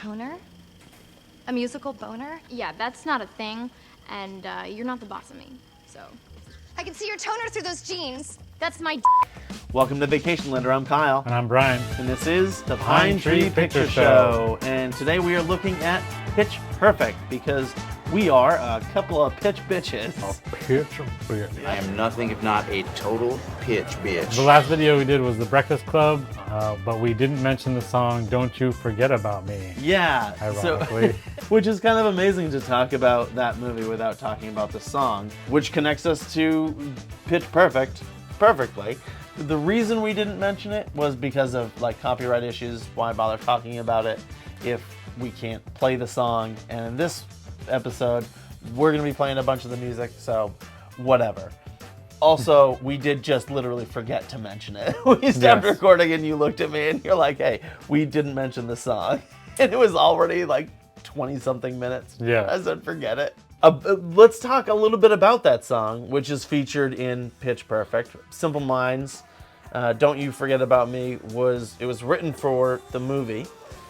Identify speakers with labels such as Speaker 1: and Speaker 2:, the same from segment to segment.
Speaker 1: toner? A musical boner?
Speaker 2: Yeah, that's not a thing, and you're not the boss of me, so.
Speaker 1: I can see your toner through those jeans.
Speaker 2: That's my
Speaker 3: Welcome to Vacation Lender. I'm Kyle.
Speaker 4: And I'm Brian.
Speaker 3: And this is the Pine Tree Picture Show. And today we are looking at Pitch Perfect because we are a couple of pitch bitches.
Speaker 4: A pitch bitch.
Speaker 5: I am nothing if not a total pitch bitch.
Speaker 4: The last video we did was The Breakfast Club, but we didn't mention the song Don't You Forget About Me.
Speaker 3: Yeah.
Speaker 4: Ironically.
Speaker 3: Which is kind of amazing to talk about that movie without talking about the song, which connects us to Pitch Perfect perfectly. The reason we didn't mention it was because of like copyright issues. Why bother talking about it if we can't play the song? And in this episode, we're going to be playing a bunch of the music, so whatever. Also, we did just literally forget to mention it. We stopped recording and you looked at me and you're like, hey, we didn't mention the song. And it was already like 20-something minutes.
Speaker 4: Yeah.
Speaker 3: I said, forget it. Let's talk a little bit about that song, which is featured in Pitch Perfect. Simple Minds, Don't You Forget About Me, was written for the movie.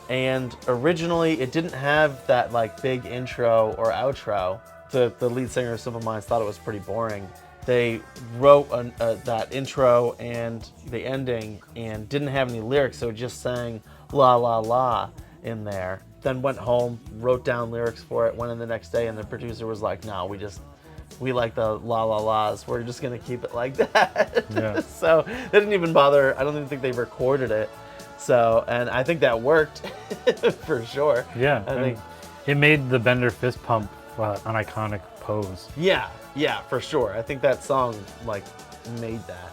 Speaker 3: And originally, it didn't have that like big intro or outro. The lead singer of Simple Minds thought it was pretty boring. They wrote that intro and the ending and didn't have any lyrics, so just sang la la la in there. Then went home, wrote down lyrics for it, went in the next day, and the producer was like, no, we like the la la la's. We're just gonna keep it like that.
Speaker 4: Yeah.
Speaker 3: So they didn't even bother. I don't even think they recorded it. So, and I think that worked for sure.
Speaker 4: Yeah.
Speaker 3: I think
Speaker 4: it made the Bender fist pump an iconic pose.
Speaker 3: Yeah, for sure. I think that song like made that.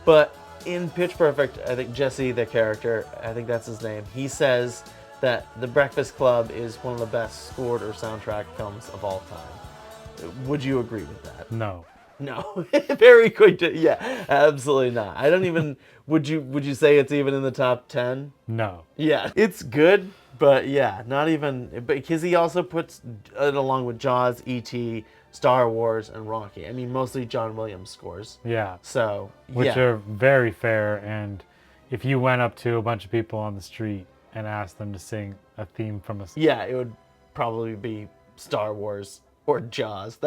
Speaker 3: But in Pitch Perfect, I think Jesse, the character, I think that's his name, he says that The Breakfast Club is one of the best scored or soundtrack films of all time. Would you agree with that?
Speaker 4: No.
Speaker 3: No. Very quick to, yeah, absolutely not. I don't even, would you say it's even in the top 10?
Speaker 4: No.
Speaker 3: Yeah, it's good, but yeah, not even, because he also puts it along with Jaws, E.T., Star Wars, and Rocky. I mean, mostly John Williams scores.
Speaker 4: Yeah.
Speaker 3: So,
Speaker 4: Which are very fair, and if you went up to a bunch of people on the street and asked them to sing a theme from a...
Speaker 3: Yeah, it would probably be Star Wars or Jaws.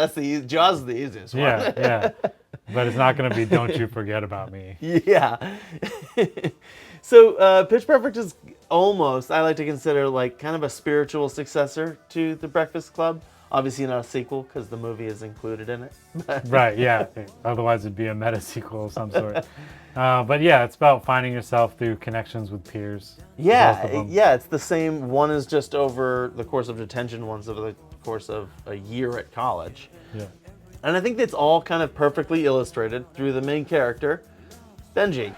Speaker 3: Jaws is the easiest one.
Speaker 4: Yeah. But it's not going to be Don't You Forget About Me.
Speaker 3: Yeah. So Pitch Perfect is almost, I like to consider like kind of a spiritual successor to The Breakfast Club. Obviously not a sequel because the movie is included in it.
Speaker 4: Right, yeah. Otherwise it'd be a meta sequel of some sort. But yeah, it's about finding yourself through connections with peers.
Speaker 3: Yeah, it's the same. One is just over the course of detention, one's over the course of a year at college.
Speaker 4: Yeah.
Speaker 3: And I think that's all kind of perfectly illustrated through the main character, Benji.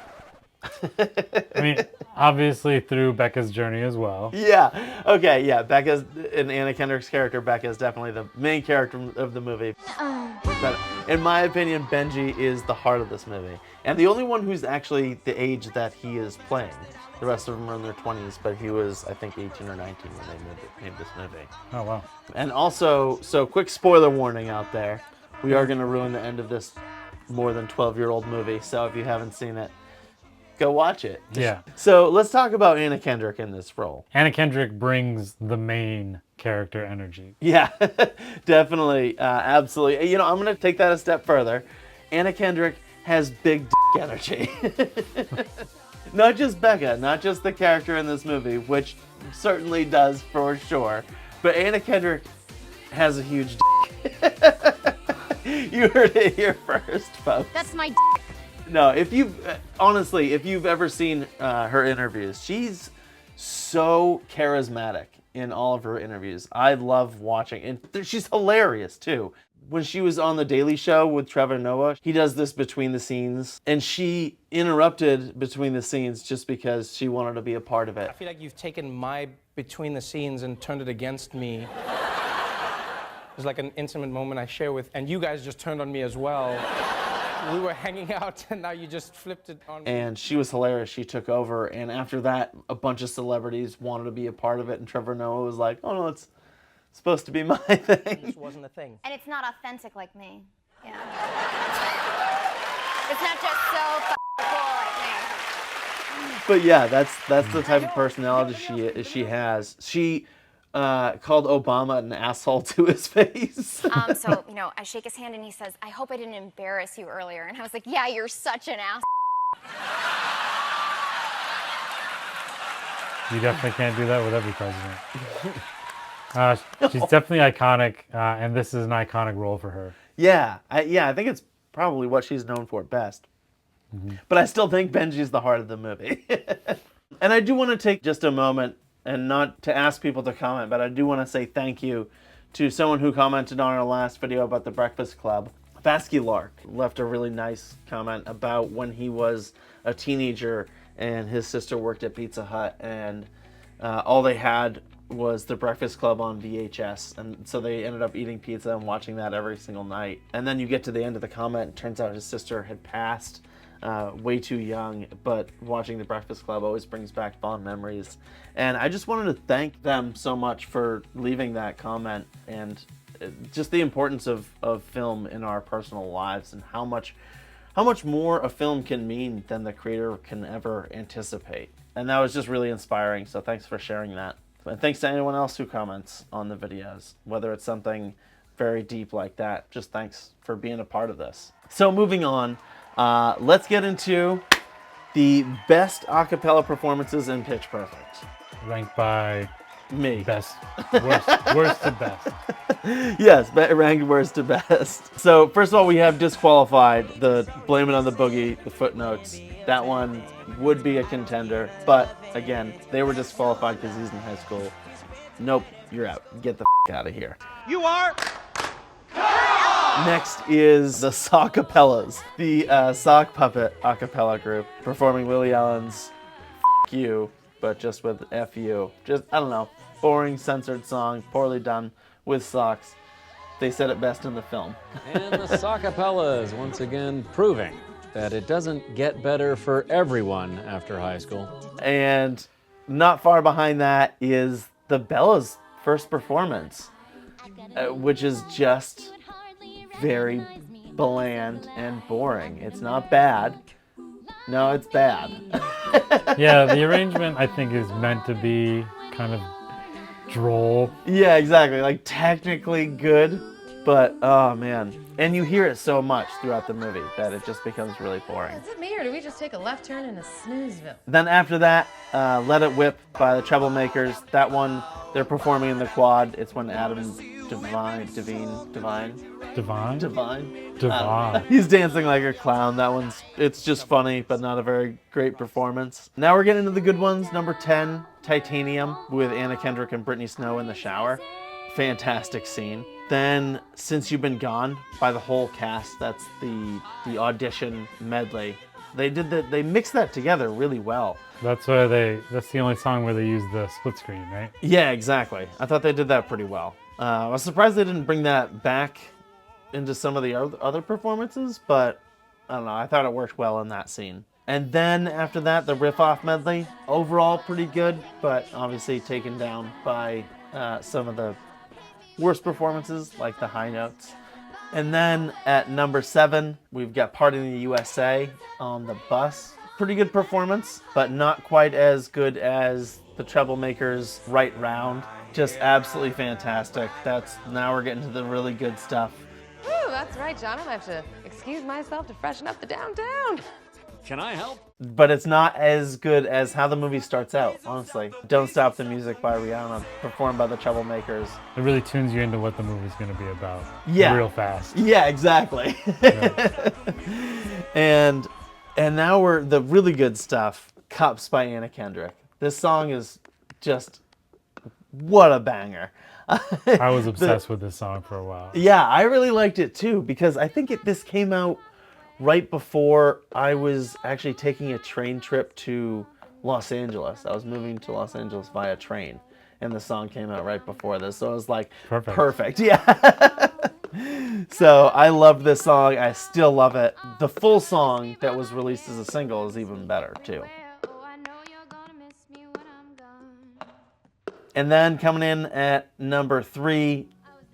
Speaker 4: I mean, obviously through Becca's journey as well.
Speaker 3: Yeah. Okay. Yeah. Becca's in Anna Kendrick's character. Becca is definitely the main character of the movie. But in my opinion, Benji is the heart of this movie, and the only one who's actually the age that he is playing. The rest of them are in their 20s, but he was, I think, 18 or 19 when they made this movie.
Speaker 4: Oh wow.
Speaker 3: And also, so quick spoiler warning out there: we are going to ruin the end of this more than 12-year-old movie. So if you haven't seen it, go watch it.
Speaker 4: Yeah.
Speaker 3: So let's talk about Anna Kendrick in this role.
Speaker 4: Anna Kendrick brings the main character energy.
Speaker 3: Yeah, definitely. Absolutely. You know, I'm going to take that a step further. Anna Kendrick has big energy. Not just Becca, not just the character in this movie, which certainly does for sure, but Anna Kendrick has a huge You heard it here first, folks.
Speaker 2: That's my
Speaker 3: No, if you've ever seen her interviews, she's so charismatic in all of her interviews. I love watching, and she's hilarious too. When she was on The Daily Show with Trevor Noah, he does this between the scenes, and she interrupted between the scenes just because she wanted to be a part of it.
Speaker 6: I feel like you've taken my between the scenes and turned it against me. It's like an intimate moment I share with, and you guys just turned on me as well. We were hanging out, and now you just flipped it on me.
Speaker 3: And she was hilarious. She took over, and after that, a bunch of celebrities wanted to be a part of it, and Trevor Noah was like, oh no, it's supposed to be my thing.
Speaker 6: It just wasn't a thing.
Speaker 1: And it's not authentic like me. Yeah. It's not just so cool like me.
Speaker 3: But yeah, that's the type of personality she has. She called Obama an asshole to his face.
Speaker 1: So, I shake his hand and he says, I hope I didn't embarrass you earlier. And I was like, yeah, you're such an ass.
Speaker 4: You definitely can't do that with every president. She's definitely iconic, and this is an iconic role for her.
Speaker 3: Yeah, I think it's probably what she's known for best. But I still think Benji's the heart of the movie. And I do want to take just a moment, and not to ask people to comment, but I do want to say thank you to someone who commented on our last video about the Breakfast Club. Basky Lark left a really nice comment about when he was a teenager and his sister worked at Pizza Hut, and all they had was the Breakfast Club on VHS, and so they ended up eating pizza and watching that every single night. And then you get to the end of the comment, it turns out his sister had passed way too young, but watching the Breakfast Club always brings back fond memories. And I just wanted to thank them so much for leaving that comment, and just the importance of film in our personal lives, and how much more a film can mean than the creator can ever anticipate. And that was just really inspiring, so thanks for sharing that. And thanks to anyone else who comments on the videos, whether it's something very deep like that. Just thanks for being a part of this. So moving on, let's get into the best a cappella performances in Pitch Perfect.
Speaker 4: Ranked by
Speaker 3: Me.
Speaker 4: best, worst to best.
Speaker 3: Yes, ranked worst to best. So first of all, we have disqualified the Blame It on the Boogie, the footnotes. That one would be a contender, but again, they were disqualified because he's in high school. Nope, you're out. Get the out of here.
Speaker 7: You are.
Speaker 3: Next is the Sockapellas, the sock puppet a cappella group performing Lily Allen's F You, but just with F You. Just, I don't know, boring, censored song, poorly done, with socks. They said it best in the film.
Speaker 8: And the Sockapellas once again proving that it doesn't get better for everyone after high school.
Speaker 3: And not far behind that is the Bellas' first performance, which is just very bland and boring. It's not bad. No, it's bad.
Speaker 4: Yeah, the arrangement I think is meant to be kind of droll.
Speaker 3: Yeah, exactly. Like technically good, but oh man. And you hear it so much throughout the movie that it just becomes really boring.
Speaker 9: Is it me, or do we just take a left turn into Snoozeville?
Speaker 3: Then after that, Let It Whip by the Troublemakers. That one, they're performing in the quad. It's when Adam Devine. He's dancing like a clown. That one's, it's just funny, but not a very great performance. Now we're getting into the good ones. Number 10, Titanium, with Anna Kendrick and Brittany Snow in the shower. Fantastic scene. Then Since You've Been Gone by the whole cast. That's the audition medley. They mixed that together really well.
Speaker 4: That's the only song where they use the split screen, right?
Speaker 3: Yeah, exactly. I thought they did that pretty well. I was surprised they didn't bring that back into some of the other performances, but I don't know. I thought it worked well in that scene. And then after that, the riff-off medley. Overall pretty good, but obviously taken down by some of the worst performances, like the high notes. And then at number 7, we've got Party in the USA on the bus. Pretty good performance, but not quite as good as the Troublemakers' Right Round. Just absolutely fantastic. Now we're getting to the really good stuff.
Speaker 9: Ooh, that's right, John. I'm gonna have to excuse myself to freshen up the downtown.
Speaker 8: Can I help?
Speaker 3: But it's not as good as how the movie starts out, honestly. Don't Stop the Music by Rihanna, performed by the Troublemakers.
Speaker 4: It really tunes you into what the movie's going to be about.
Speaker 3: Yeah.
Speaker 4: Real fast.
Speaker 3: Yeah, exactly.
Speaker 4: Yeah.
Speaker 3: And now we're the really good stuff, Cups by Anna Kendrick. This song is just, what a banger.
Speaker 4: I was obsessed with this song for a while.
Speaker 3: Yeah, I really liked it too, because I think this came out right before I was actually taking a train trip to Los Angeles. I was moving to Los Angeles via train, and the song came out right before this. So it was like, perfect. Yeah. So I loved this song. I still love it. The full song that was released as a single is even better too. And then coming in at number 3,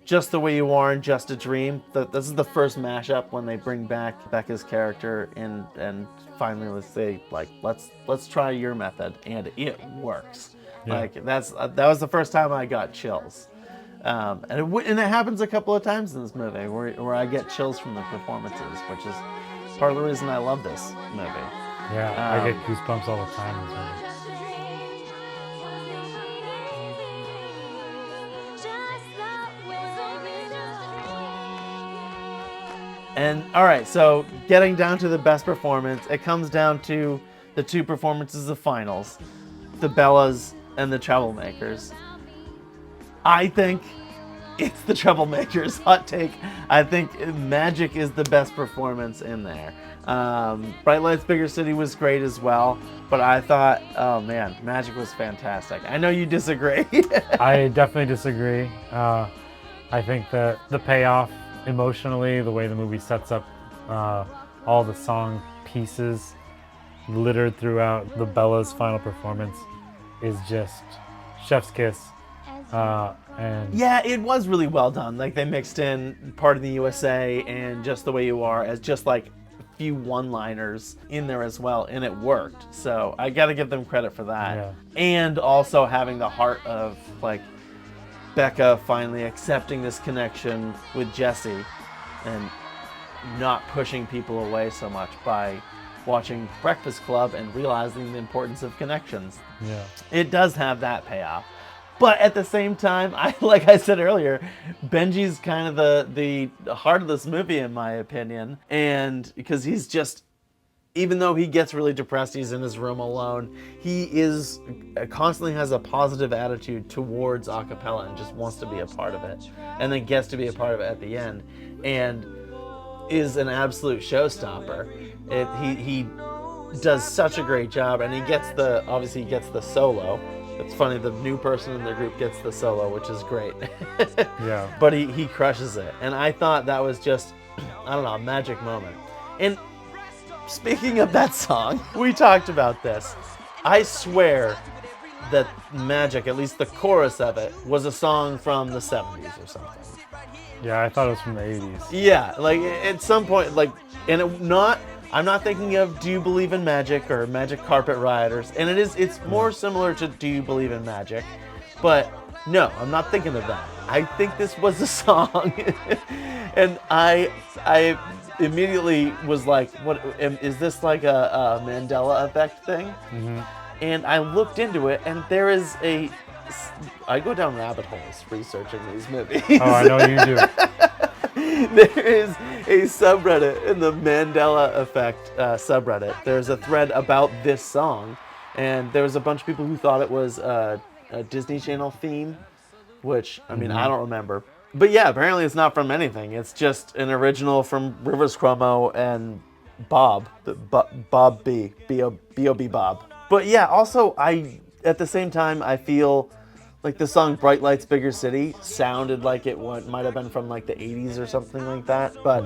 Speaker 3: Just the Way You Are and Just a Dream. This is the first mashup when they bring back Becca's character and finally let's say like let's try your method, and it works.
Speaker 4: Yeah.
Speaker 3: Like that was the first time I got chills, and it happens a couple of times in this movie where I get chills from the performances, which is part of the reason I love this movie.
Speaker 4: Yeah, I get goosebumps all the time in this movie.
Speaker 3: And all right, so getting down to the best performance, it comes down to the two performances of finals, the Bellas and the Troublemakers. I think it's the Troublemakers. Hot take. I think Magic is the best performance in there. Bright Lights, Bigger City was great as well, but I thought, oh man, Magic was fantastic. I know you disagree.
Speaker 4: I definitely disagree. I think that the payoff emotionally, the way the movie sets up all the song pieces littered throughout the Bella's final performance is just chef's kiss. And
Speaker 3: yeah, it was really well done. Like they mixed in Part of the USA and Just the Way You Are as just like a few one-liners in there as well, and it worked. So I got to give them credit for that.
Speaker 4: Yeah.
Speaker 3: And also having the heart of like Becca finally accepting this connection with Jesse and not pushing people away so much by watching Breakfast Club and realizing the importance of connections.
Speaker 4: yeah.
Speaker 3: It does have that payoff. But at the same time, like I said earlier, Benji's kind of the heart of this movie, in my opinion. And because he's just, even though he gets really depressed, he's in his room alone, he constantly has a positive attitude towards a cappella and just wants to be a part of it. And then gets to be a part of it at the end. And is an absolute showstopper. He does such a great job, and obviously he gets the solo. It's funny, the new person in the group gets the solo, which is great.
Speaker 4: Yeah.
Speaker 3: But he crushes it. And I thought that was just, I don't know, a magic moment. And speaking of that song, we talked about this. I swear that Magic, at least the chorus of it, was a song from the 70s or something.
Speaker 4: Yeah, I thought it was from the 80s.
Speaker 3: Yeah, like at some point, like, and I'm not thinking of Do You Believe in Magic or Magic Carpet Riders, and it's more similar to Do You Believe in Magic, but no, I'm not thinking of that. I think this was a song, and I immediately was like, what, is this like a Mandela effect thing?
Speaker 4: Mm-hmm.
Speaker 3: And I looked into it, and there is I go down rabbit holes researching these movies.
Speaker 4: Oh, I know you do.
Speaker 3: There is a subreddit in the Mandela Effect subreddit. There's a thread about this song, and there was a bunch of people who thought it was a Disney Channel theme, which, I mean, I don't remember. But yeah, apparently it's not from anything. It's just an original from Rivers Cuomo and Bob, Bob B, B-O-B Bob. But yeah, also, at the same time, I feel like the song Bright Lights, Bigger City sounded like it might have been from like the 80s or something like that. But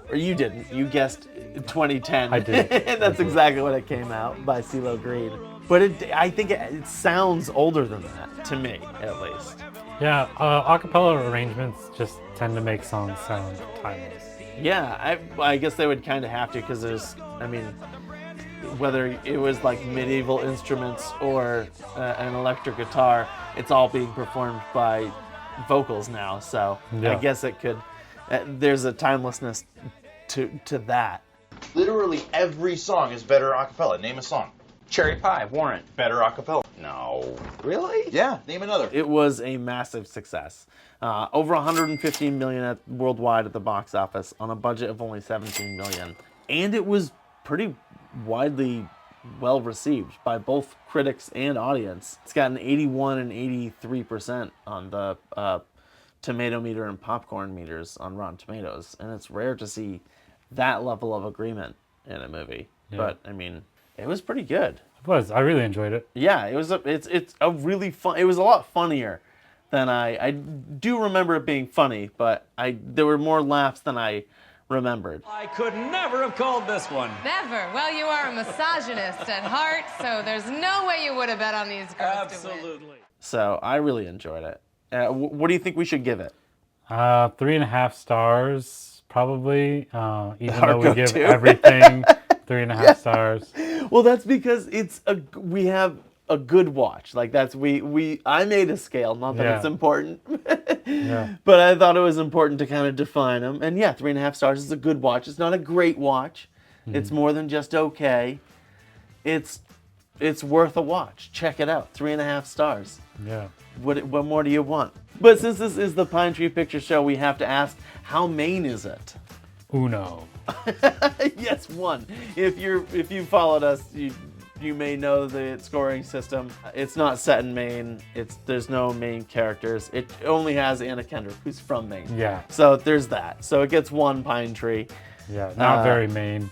Speaker 3: or you didn't. You guessed 2010.
Speaker 4: I did.
Speaker 3: And that's exactly when it came out, by CeeLo Green. But I think it sounds older than that, to me, at least.
Speaker 4: Yeah, a cappella arrangements just tend to make songs sound timeless.
Speaker 3: Yeah, I guess they would kind of have to, because whether it was like medieval instruments or an electric guitar, it's all being performed by vocals now. So
Speaker 4: Yeah.
Speaker 3: I guess it could. There's a timelessness to that.
Speaker 7: Literally every song is better a cappella. Name a song.
Speaker 5: Cherry Pie, Warrant.
Speaker 7: Better a cappella.
Speaker 5: No. Really?
Speaker 7: Yeah, name another.
Speaker 3: It was a massive success. Over 150 million worldwide at the box office on a budget of only 17 million, and it was pretty widely well received by both critics and audience. It's got an 81 and 83% on the tomato meter and popcorn meters on Rotten Tomatoes, and it's rare to see that level of agreement in a movie.
Speaker 4: Yeah.
Speaker 3: But I mean, it was pretty good.
Speaker 4: It was. I really enjoyed it.
Speaker 3: Yeah, it's a really fun. It was a lot funnier than I do remember it being funny, but there were more laughs than I remembered.
Speaker 8: I could never have called this one.
Speaker 9: Never. Well, you are a misogynist at heart, so there's no way you would have bet on these girls to win.
Speaker 8: Absolutely.
Speaker 3: So I really enjoyed it. What do you think we should give it?
Speaker 4: 3.5 stars, probably. Even
Speaker 3: Our
Speaker 4: though we give
Speaker 3: go-to.
Speaker 4: everything 3.5 stars.
Speaker 3: Well, that's because we have a good watch. Like I made a scale, not that
Speaker 4: Yeah.
Speaker 3: it's important,
Speaker 4: Yeah.
Speaker 3: but I thought it was important to kind of define them. And yeah, 3.5 stars is a good watch. It's not a great watch. It's more than just okay. It's worth a watch. Check it out. 3.5 stars.
Speaker 4: Yeah.
Speaker 3: What more do you want? But since this is the Pine Tree Picture Show, we have to ask, how Maine is it?
Speaker 4: Uno.
Speaker 3: Yes, 1. If you followed us, you may know the scoring system. It's not set in Maine. There's no Maine characters. It only has Anna Kendrick, who's from Maine.
Speaker 4: Yeah.
Speaker 3: So there's that. So it gets 1 Pine Tree.
Speaker 4: Yeah. Not very Maine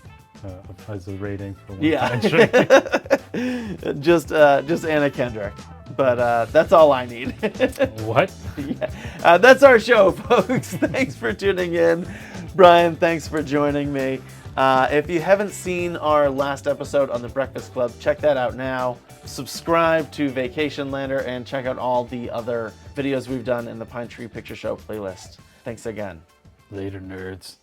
Speaker 4: as a rating for one
Speaker 3: Yeah.
Speaker 4: Pine Tree.
Speaker 3: just Anna Kendrick. But that's all I need.
Speaker 4: What?
Speaker 3: Yeah. That's our show, folks. Thanks for tuning in. Brian, thanks for joining me. If you haven't seen our last episode on The Breakfast Club, check that out now. Subscribe to Vacation Lander and check out all the other videos we've done in the Pine Tree Picture Show playlist. Thanks again.
Speaker 4: Later, nerds.